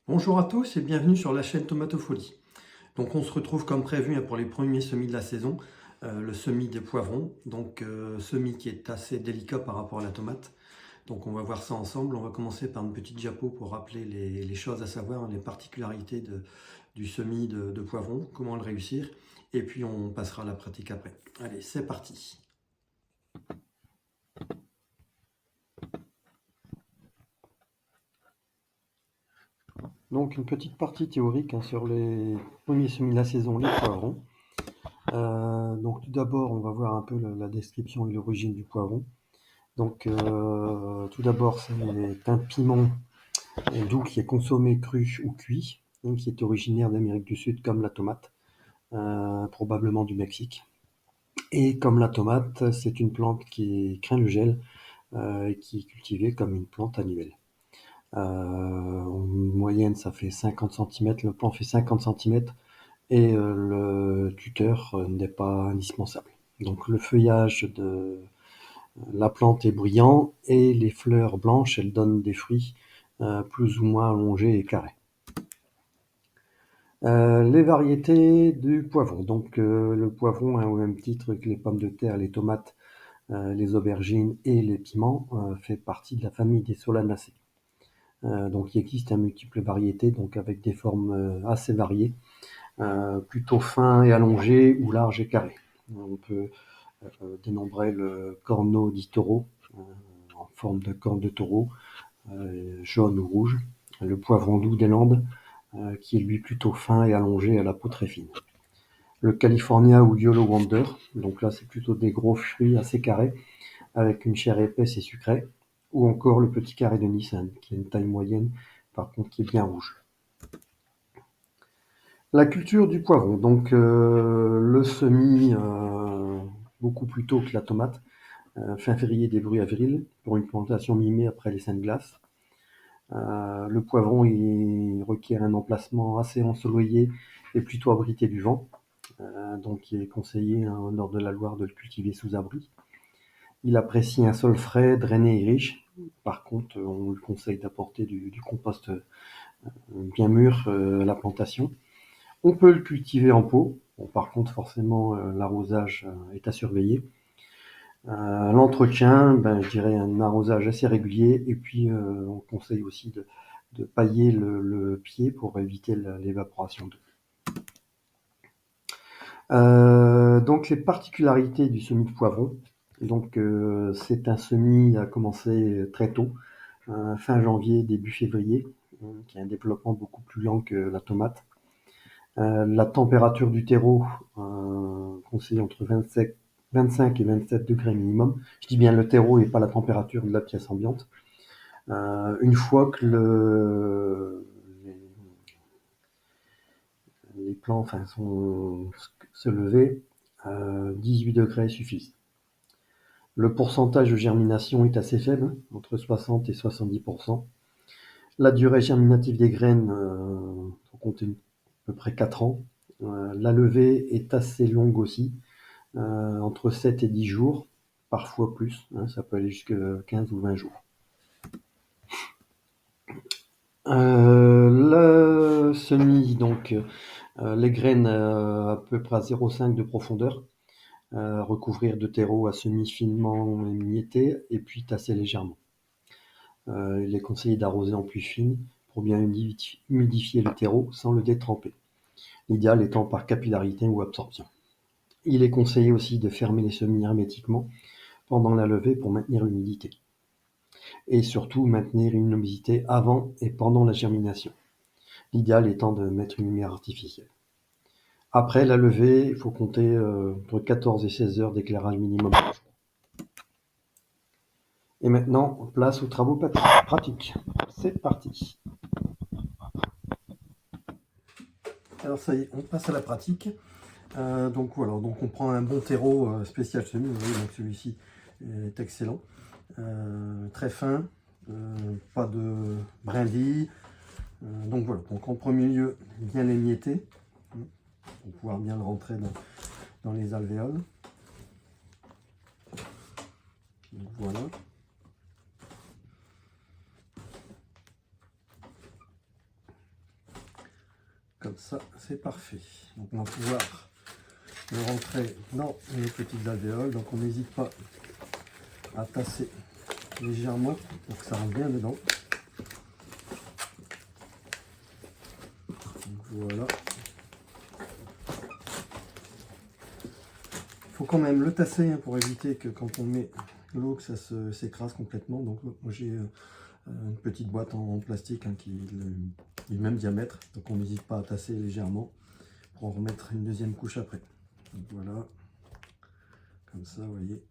Bonjour à tous et bienvenue sur la chaîne Tomatofolie. Donc on se retrouve comme prévu pour les premiers semis de la saison, le semis des poivrons, semis qui est assez délicat par rapport à la tomate. Donc on va voir ça ensemble. On va commencer par une petite diapo pour rappeler les choses à savoir, les particularités du semis de poivrons, comment le réussir, et puis on passera à la pratique après. Allez, c'est parti. Donc une petite partie théorique sur les premiers semis de la saison, les poivrons. Donc tout d'abord, on va voir un peu la description et l'origine du poivron. Tout d'abord, c'est un piment doux qui est consommé cru ou cuit, donc qui est originaire d'Amérique du Sud comme la tomate, probablement du Mexique. Et comme la tomate, c'est une plante qui craint le gel et qui est cultivée comme une plante annuelle. En moyenne, ça fait 50 cm, le plant fait 50 cm et le tuteur n'est pas indispensable. Donc le feuillage de la plante est brillant et les fleurs blanches, elles donnent des fruits plus ou moins allongés et carrés. Les variétés du poivron. Le poivron, au même titre que les pommes de terre, les tomates, les aubergines et les piments, fait partie de la famille des solanacées. Il existe un multiples variétés, donc avec des formes assez variées, plutôt fins et allongées ou larges et carrées. On peut dénombrer le corneau di toro, en forme de corne de taureau, jaune ou rouge, le poivron doux des Landes, qui est lui plutôt fin et allongé à la peau très fine. Le California ou Yellow Wonder, donc là c'est plutôt des gros fruits assez carrés, avec une chair épaisse et sucrée, ou encore le petit carré de Nissan, qui a une taille moyenne, par contre qui est bien rouge. La culture du poivron, le semis beaucoup plus tôt que la tomate, fin février, début avril, pour une plantation mi-mai après les saints de glace. Le poivron, il requiert un emplacement assez ensoleillé et plutôt abrité du vent. Il est conseillé au nord de la Loire de le cultiver sous abri. Il apprécie un sol frais, drainé et riche. Par contre, on lui conseille d'apporter du compost bien mûr à la plantation. On peut le cultiver en pot. Bon, par contre, forcément, l'arrosage est à surveiller. L'entretien, je dirais un arrosage assez régulier. Et puis, on conseille aussi de pailler le pied pour éviter l'évaporation d'eau. Les particularités du semis de poivron. C'est un semis à commencer très tôt, fin janvier, début février, qui a un développement beaucoup plus lent que la tomate. La température du terreau, conseillée entre 25 et 27 degrés minimum. Je dis bien le terreau et pas la température de la pièce ambiante. Une fois que les plants sont se lever, 18 degrés suffisent. Le pourcentage de germination est assez faible, entre 60 et 70%. La durée germinative des graines, faut compter à peu près 4 ans. La levée est assez longue aussi, entre 7 et 10 jours, parfois plus, ça peut aller jusqu'à 15 ou 20 jours. Le semis, les graines à peu près à 0,5 de profondeur, recouvrir de terreau à semis finement émietté et puis tasser légèrement. Il est conseillé d'arroser en pluie fine pour bien humidifier le terreau sans le détremper. L'idéal étant par capillarité ou absorption. Il est conseillé aussi de fermer les semis hermétiquement pendant la levée pour maintenir l'humidité. Et surtout maintenir une humidité avant et pendant la germination. L'idéal étant de mettre une lumière artificielle. Après la levée, il faut compter entre 14 et 16 heures d'éclairage minimum. Et maintenant, place aux travaux pratiques. C'est parti. Alors ça y est, on passe à la pratique. On prend un bon terreau spécial semis. Vous voyez, donc celui-ci est excellent, très fin, pas de brindilles. Donc en premier lieu, bien l'émietter pour pouvoir bien le rentrer dans les alvéoles. Donc voilà. Comme ça, c'est parfait. Donc on va pouvoir le rentrer dans les petites alvéoles. Donc on n'hésite pas à tasser légèrement pour que ça rentre bien dedans. Donc voilà. Il faut quand même le tasser hein, pour éviter que quand on met l'eau, que ça s'écrase complètement. Donc moi j'ai une petite boîte en plastique hein, qui est du même diamètre. Donc on n'hésite pas à tasser légèrement pour en remettre une deuxième couche après. Donc voilà. Comme ça, vous voyez.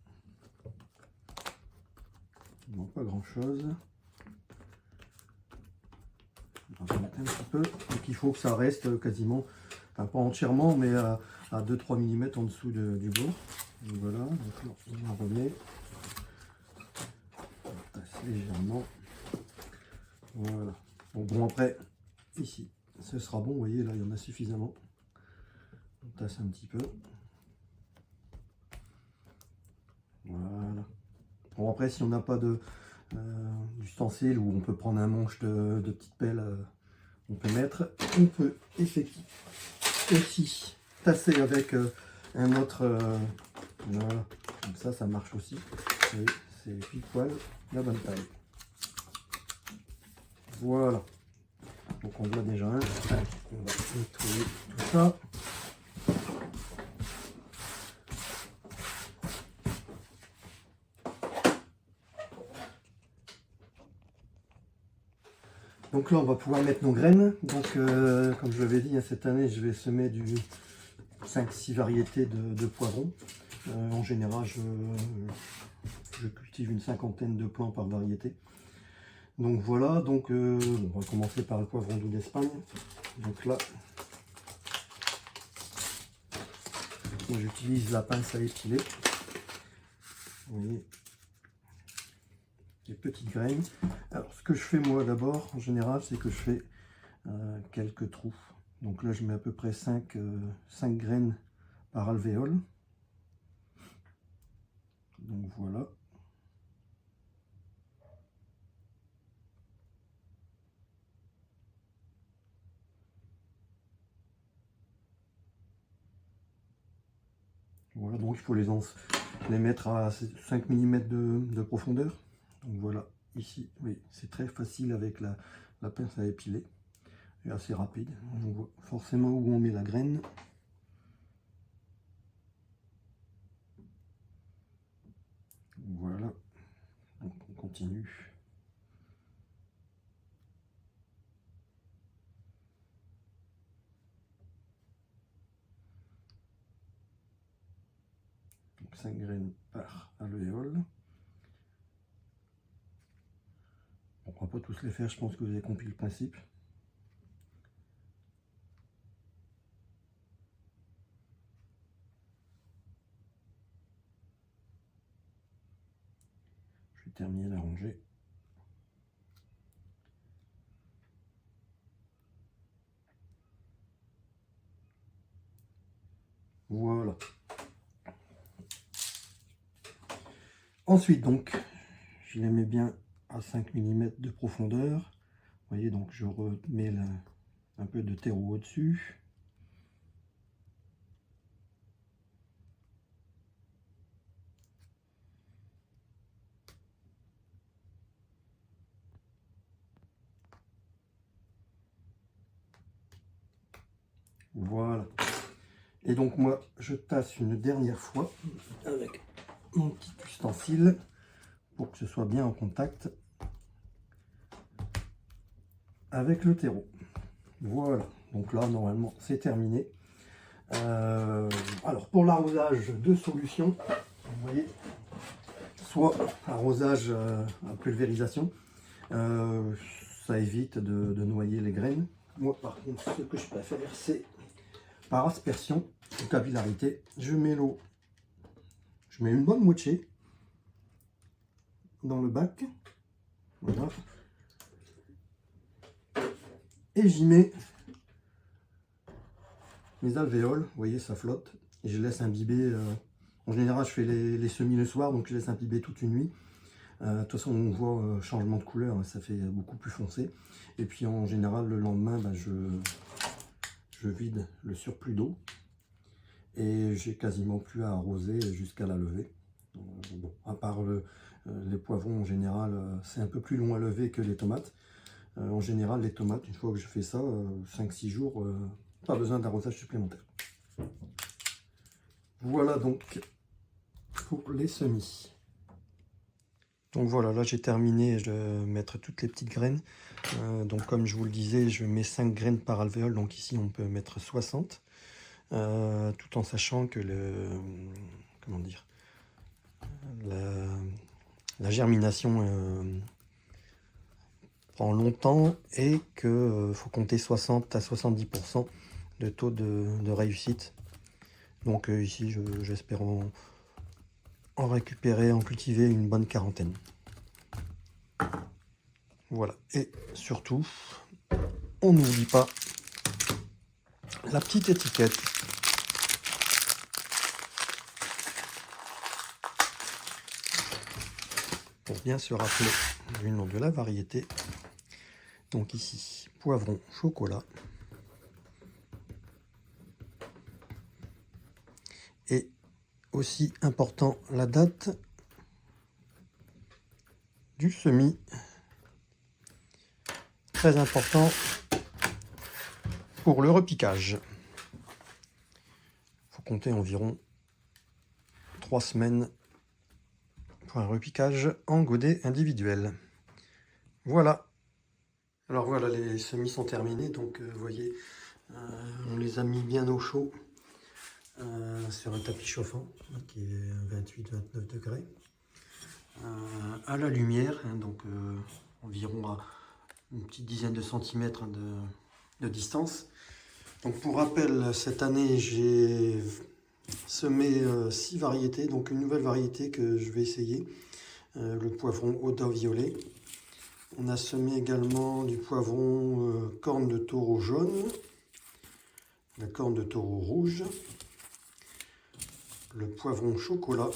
Il ne manque pas grand chose. On va mettre un petit peu. Donc il faut que ça reste quasiment, enfin pas entièrement, mais à 2-3 mm en dessous du bord. Donc voilà, donc là, on remet. On tasse légèrement. Voilà. Bon après, ici, ce sera bon, vous voyez, là il y en a suffisamment. On tasse un petit peu. Voilà. Bon après, si on n'a pas d'ustensile où on peut prendre un manche de petite pelle, on peut mettre. On peut effectivement aussi tasser avec un autre. Voilà. Comme ça marche aussi. C'est pile poil la bonne taille. Voilà. Donc on voit déjà un. Allez, on va nettoyer tout ça. Donc là on va pouvoir mettre nos graines. Donc comme je l'avais dit, cette année je vais semer du 5-6 variétés de poivrons. En général je cultive une cinquantaine de plants par variété. Donc voilà, donc on va commencer par le poivron doux d'Espagne. Donc là, moi j'utilise la pince à épiler. Vous voyez, les petites graines. Alors ce que je fais moi d'abord, en général, c'est que je fais quelques trous. Donc là je mets à peu près 5 graines par alvéole. Donc voilà. Voilà, donc il faut les mettre à 5 mm de profondeur. Donc voilà, ici, oui, c'est très facile avec la pince à épiler. Et assez rapide. On voit forcément où on met la graine. Voilà, donc on continue. Donc 5 graines par alvéole. On ne va pas tous les faire, je pense que vous avez compris le principe. Je vais terminer la rangée. Voilà. Ensuite, donc, je les mets bien à 5 mm de profondeur. Vous voyez, donc je remets un peu de terreau au-dessus. Voilà. Et donc moi, je tasse une dernière fois avec mon petit ustensile pour que ce soit bien en contact avec le terreau. Voilà, donc là normalement c'est terminé. Alors pour l'arrosage, deux solutions. Vous voyez, soit arrosage à pulvérisation, ça évite de noyer les graines. Moi par contre, ce que je préfère, c'est par aspersion ou capillarité. Je mets l'eau, je mets une bonne moitié dans le bac. Voilà. Et j'y mets mes alvéoles, vous voyez, ça flotte. Et je laisse imbiber. En général, je fais les semis le soir, donc je laisse imbiber toute une nuit. De toute façon, on voit changement de couleur, ça fait beaucoup plus foncé. Et puis en général, le lendemain, je vide le surplus d'eau et j'ai quasiment plus à arroser jusqu'à la levée. Bon, à part les poivrons en général, c'est un peu plus long à lever que les tomates. En général, les tomates, une fois que je fais ça, 5-6 jours, pas besoin d'arrosage supplémentaire. Voilà donc pour les semis. Donc voilà, là j'ai terminé de mettre toutes les petites graines. Donc comme je vous le disais, je mets 5 graines par alvéole, donc ici on peut mettre 60. Tout en sachant que comment dire, la germination prend longtemps et que faut compter 60 à 70% de taux de réussite. Donc ici j'espère en récupérer, en cultiver une bonne quarantaine. Voilà, et surtout, on n'oublie pas la petite étiquette. Pour bien se rappeler du nom de la variété. Donc ici, poivron chocolat. Et aussi important, la date du semis. Très important pour le repiquage. Il faut compter environ 3 semaines pour un repiquage en godet individuel. Voilà. Alors voilà, les semis sont terminés. Donc vous voyez, on les a mis bien au chaud sur un tapis chauffant qui est 28-29 degrés. À la lumière, hein, donc environ à une petite dizaine de centimètres de distance. Donc pour rappel, cette année j'ai semé 6 variétés, donc une nouvelle variété que je vais essayer, le poivron Oda violet. On a semé également du poivron corne de taureau jaune, la corne de taureau rouge, le poivron chocolat,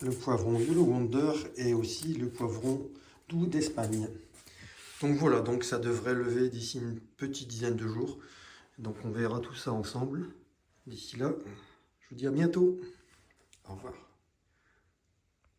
le poivron Yellow Wonder et aussi le poivron doux d'Espagne. Donc voilà, donc ça devrait lever d'ici une petite dizaine de jours. Donc on verra tout ça ensemble. D'ici là, je vous dis à bientôt. Au revoir.